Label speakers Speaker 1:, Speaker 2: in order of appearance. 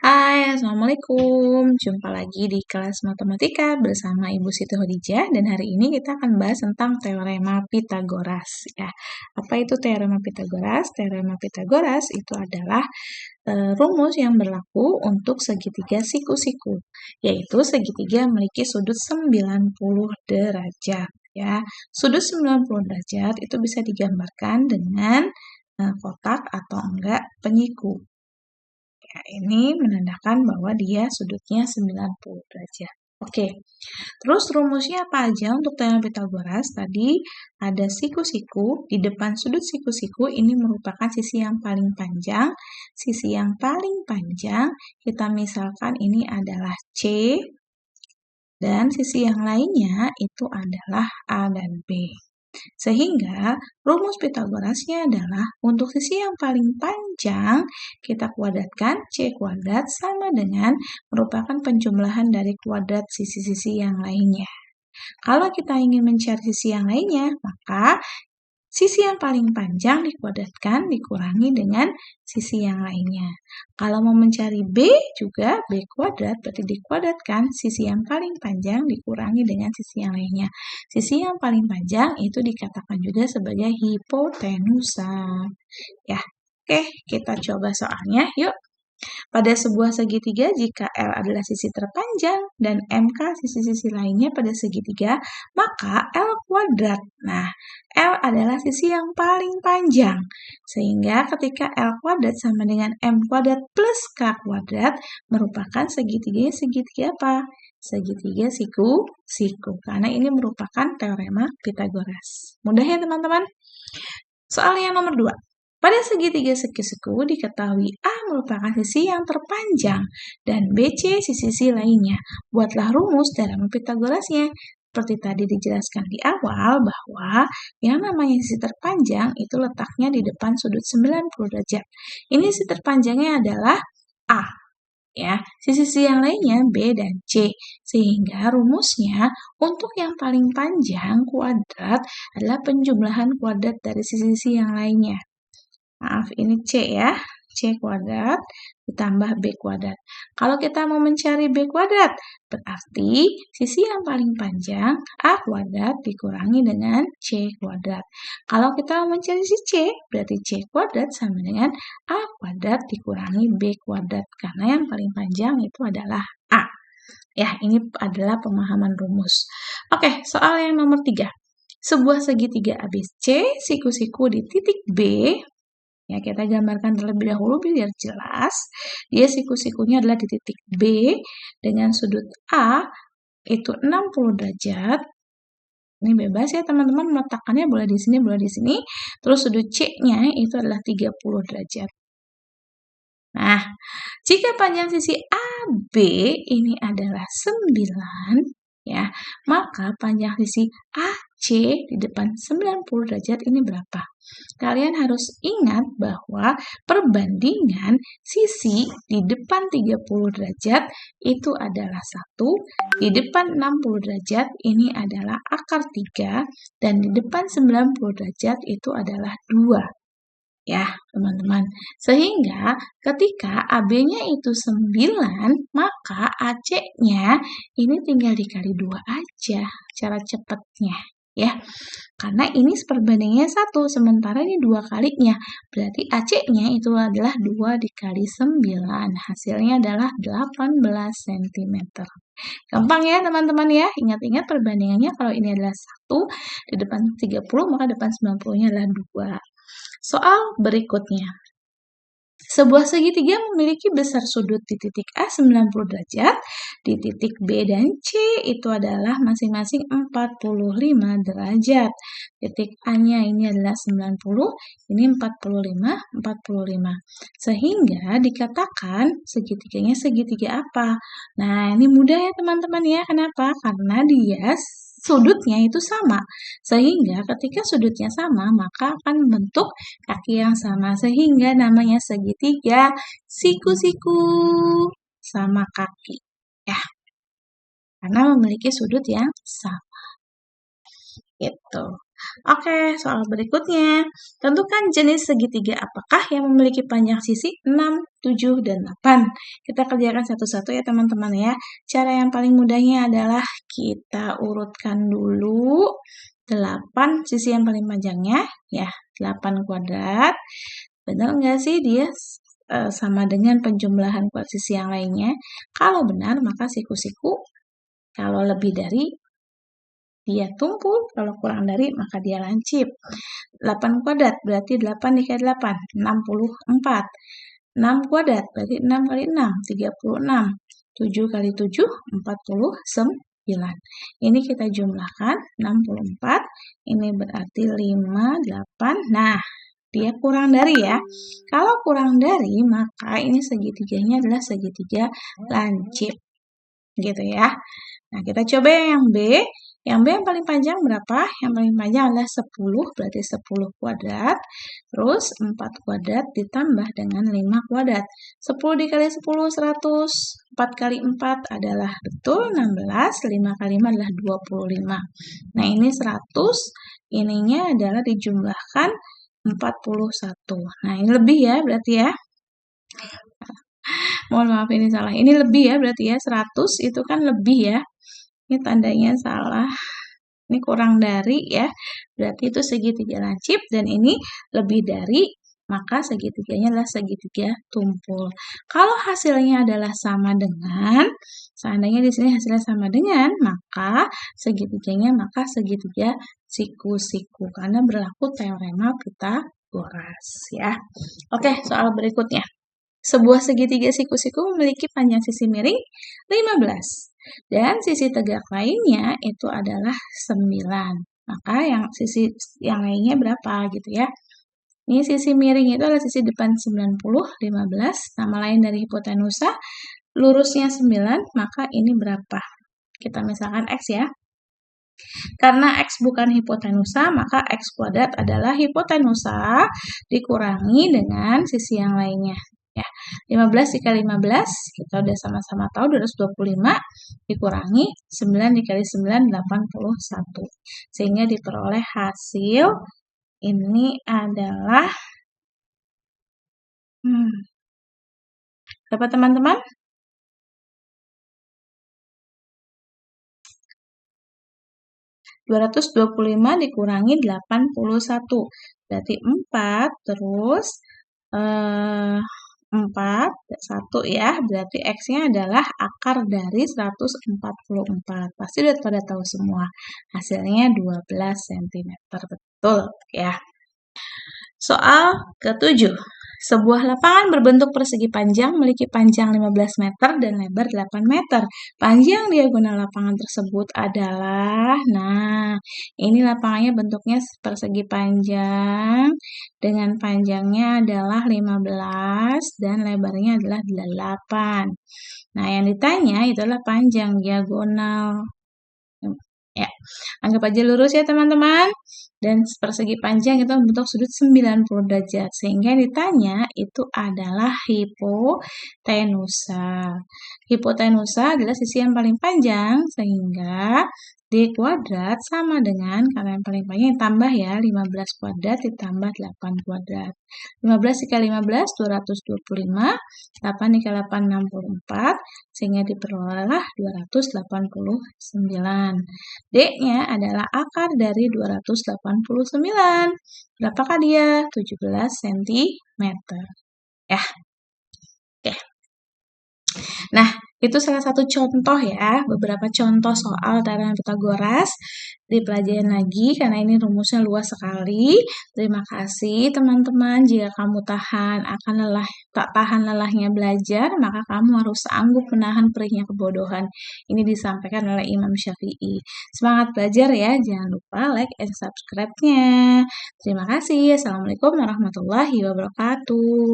Speaker 1: Hai, Assalamualaikum. Jumpa lagi di kelas matematika bersama Ibu Siti Khadijah dan hari ini kita akan bahas tentang teorema Pythagoras ya. Apa itu teorema Pythagoras? Teorema Pythagoras itu adalah rumus yang berlaku untuk segitiga siku-siku, yaitu segitiga memiliki sudut 90 derajat ya. Sudut 90 derajat itu bisa digambarkan dengan kotak atau enggak penyiku. Ya, ini menandakan bahwa dia sudutnya 90 derajat. Oke, terus rumusnya apa aja untuk teorema Pythagoras? Tadi ada siku-siku, di depan sudut siku-siku ini merupakan sisi yang paling panjang. Sisi yang paling panjang, kita misalkan ini adalah C, dan sisi yang lainnya itu adalah A dan B. Sehingga rumus Pythagorasnya adalah untuk sisi yang paling panjang kita kuadratkan C kuadrat sama dengan merupakan penjumlahan dari kuadrat sisi-sisi yang lainnya. Kalau kita ingin mencari sisi yang lainnya, maka sisi yang paling panjang dikuadratkan dikurangi dengan sisi yang lainnya. Kalau mau mencari B juga B kuadrat berarti dikuadratkan sisi yang paling panjang dikurangi dengan sisi yang lainnya. Sisi yang paling panjang itu dikatakan juga sebagai hipotenusa. Ya, oke, kita coba soalnya. Yuk. Pada sebuah segitiga, jika L adalah sisi terpanjang dan MK sisi-sisi lainnya pada segitiga, maka L kuadrat. Nah, L adalah sisi yang paling panjang. Sehingga ketika L kuadrat sama dengan M kuadrat plus K kuadrat merupakan segitiga apa? Segitiga siku-siku. Karena ini merupakan teorema Pythagoras. Mudah ya teman-teman? Soal yang nomor 2. Pada segitiga siku-siku diketahui A merupakan sisi yang terpanjang dan BC sisi lainnya. Buatlah rumus teorema Pythagorasnya. Seperti tadi dijelaskan di awal bahwa yang namanya sisi terpanjang itu letaknya di depan sudut 90 derajat. Ini sisi terpanjangnya adalah A. Ya, sisi yang lainnya B dan C. Sehingga rumusnya untuk yang paling panjang kuadrat adalah penjumlahan kuadrat dari sisi yang lainnya. Maaf, ini C ya. C kuadrat ditambah B kuadrat. Kalau kita mau mencari B kuadrat, berarti sisi yang paling panjang A kuadrat dikurangi dengan C kuadrat. Kalau kita mau mencari si C, berarti C kuadrat sama dengan A kuadrat dikurangi B kuadrat. Karena yang paling panjang itu adalah A. Ya, ini adalah pemahaman rumus. Oke, soal yang nomor 3. Sebuah segitiga ABC, siku-siku di titik B. Ya, kita gambarkan terlebih dahulu biar jelas. Dia siku-sikunya adalah di titik B dengan sudut A itu 60 derajat. Ini bebas ya teman-teman, meletakkannya boleh di sini, boleh di sini. Terus sudut C-nya itu adalah 30 derajat. Nah, jika panjang sisi AB ini adalah 9, ya, maka panjang sisi AC di depan 90 derajat ini berapa? Kalian harus ingat bahwa perbandingan sisi di depan 30 derajat itu adalah 1, di depan 60 derajat ini adalah akar 3, dan di depan 90 derajat itu adalah 2. Ya, teman-teman. Sehingga ketika AB-nya itu 9, maka AC-nya ini tinggal dikali 2 aja cara cepatnya. Ya, karena ini perbandingannya 1, sementara ini 2 kalinya. Berarti AC-nya itu adalah 2 dikali 9. Hasilnya adalah 18 cm. Gampang ya teman-teman ya. Ingat-ingat perbandingannya kalau ini adalah 1, di depan 30, maka depan 90-nya adalah 2. Soal berikutnya. Sebuah segitiga memiliki besar sudut di titik A 90 derajat, di titik B dan C itu adalah masing-masing 45 derajat. Titik A-nya ini adalah 90, ini 45, 45. Sehingga dikatakan segitiganya segitiga apa? Nah, ini mudah ya teman-teman ya. Kenapa? Karena dia sudutnya itu sama. Sehingga ketika sudutnya sama, maka akan membentuk kaki yang sama. Sehingga namanya segitiga siku-siku sama kaki. Ya, karena memiliki sudut yang sama. Gitu. Oke, soal berikutnya. Tentukan jenis segitiga apakah yang memiliki panjang sisi 6, 7, dan 8. Kita kerjakan satu-satu ya teman-teman ya. Cara yang paling mudahnya adalah kita urutkan dulu 8 sisi yang paling panjangnya. Ya, 8 kuadrat. Benar nggak sih dia sama dengan penjumlahan kuadrat sisi yang lainnya? Kalau benar, maka siku-siku. Kalau lebih dari dia tumpul, kalau kurang dari maka dia lancip. 8 kuadrat berarti 8 dikali 8, 64. 6 kuadrat berarti 6 kali 6, 36. 7 kali 7, 49. Ini kita jumlahkan, 64. Ini berarti 5, 8. Nah, dia kurang dari ya. Kalau kurang dari, maka ini segitiganya adalah segitiga lancip. Gitu ya. Nah, kita coba yang B. Yang B yang paling panjang berapa? Yang paling panjang adalah 10, berarti 10 kuadrat. Terus 4 kuadrat ditambah dengan 5 kuadrat. 10 dikali 10, 100. 4 kali 4 adalah betul 16. 5 kali 5 adalah 25. Nah, ini 100. Ininya adalah dijumlahkan 41. Nah, ini lebih ya berarti ya. Mohon maaf ini salah. Ini lebih ya berarti ya. 100 itu kan lebih ya. Ini tandanya salah. Ini kurang dari ya. Berarti itu segitiga lancip dan ini lebih dari, maka segitiganya adalah segitiga tumpul. Kalau hasilnya adalah sama dengan, seandainya di sini hasilnya sama dengan, maka segitiga siku-siku karena berlaku teorema Pitagoras ya. Oke, soal berikutnya. Sebuah segitiga siku-siku memiliki panjang sisi miring 15 dan sisi tegak lainnya itu adalah 9. Maka yang sisi yang lainnya berapa gitu ya. Ini sisi miring itu adalah sisi depan 90, 15. Nama lain dari hipotenusa, lurusnya 9, maka ini berapa? Kita misalkan X ya. Karena X bukan hipotenusa, maka X kuadrat adalah hipotenusa dikurangi dengan sisi yang lainnya. Ya, 15 dikali 15, kita udah sama-sama tahu 225, dikurangi 9 dikali 9, 81. Sehingga diperoleh hasil ini adalah berapa teman-teman? 225 dikurangi 81. Berarti 4 terus 4, 1 ya. Berarti X-nya adalah akar dari 144. Pasti udah pada tahu semua. Hasilnya 12 cm. Betul ya. Soal ke-7. Sebuah lapangan berbentuk persegi panjang memiliki panjang 15 meter dan lebar 8 meter. Panjang diagonal lapangan tersebut adalah, nah, ini lapangannya bentuknya persegi panjang dengan panjangnya adalah 15 dan lebarnya adalah 8. Nah, yang ditanya itu adalah panjang diagonal. Ya, anggap aja lurus ya teman-teman. Dan persegi panjang itu membentuk sudut 90 derajat. Sehingga yang ditanya itu adalah hipotenusa. Hipotenusa adalah sisi yang paling panjang. Sehingga D kuadrat sama dengan, karena yang paling panjang tambah ya, 15 kuadrat ditambah 8 kuadrat. 15 dikali 15, 225. 8 dikali 8, 64. Sehingga diperolehlah 289. D-nya adalah akar dari 289. Berapakah dia? 17 cm. Ya. Oke. Nah, itu salah satu contoh ya, beberapa contoh soal teorema Pitagoras. Dipelajarin lagi karena ini rumusnya luas sekali. Terima kasih teman-teman. Jika kamu tak tahan lelahnya belajar, maka kamu harus sanggup menahan perihnya kebodohan. Ini disampaikan oleh Imam Syafi'i. Semangat belajar ya, jangan lupa like and subscribe-nya. Terima kasih. Assalamualaikum warahmatullahi wabarakatuh.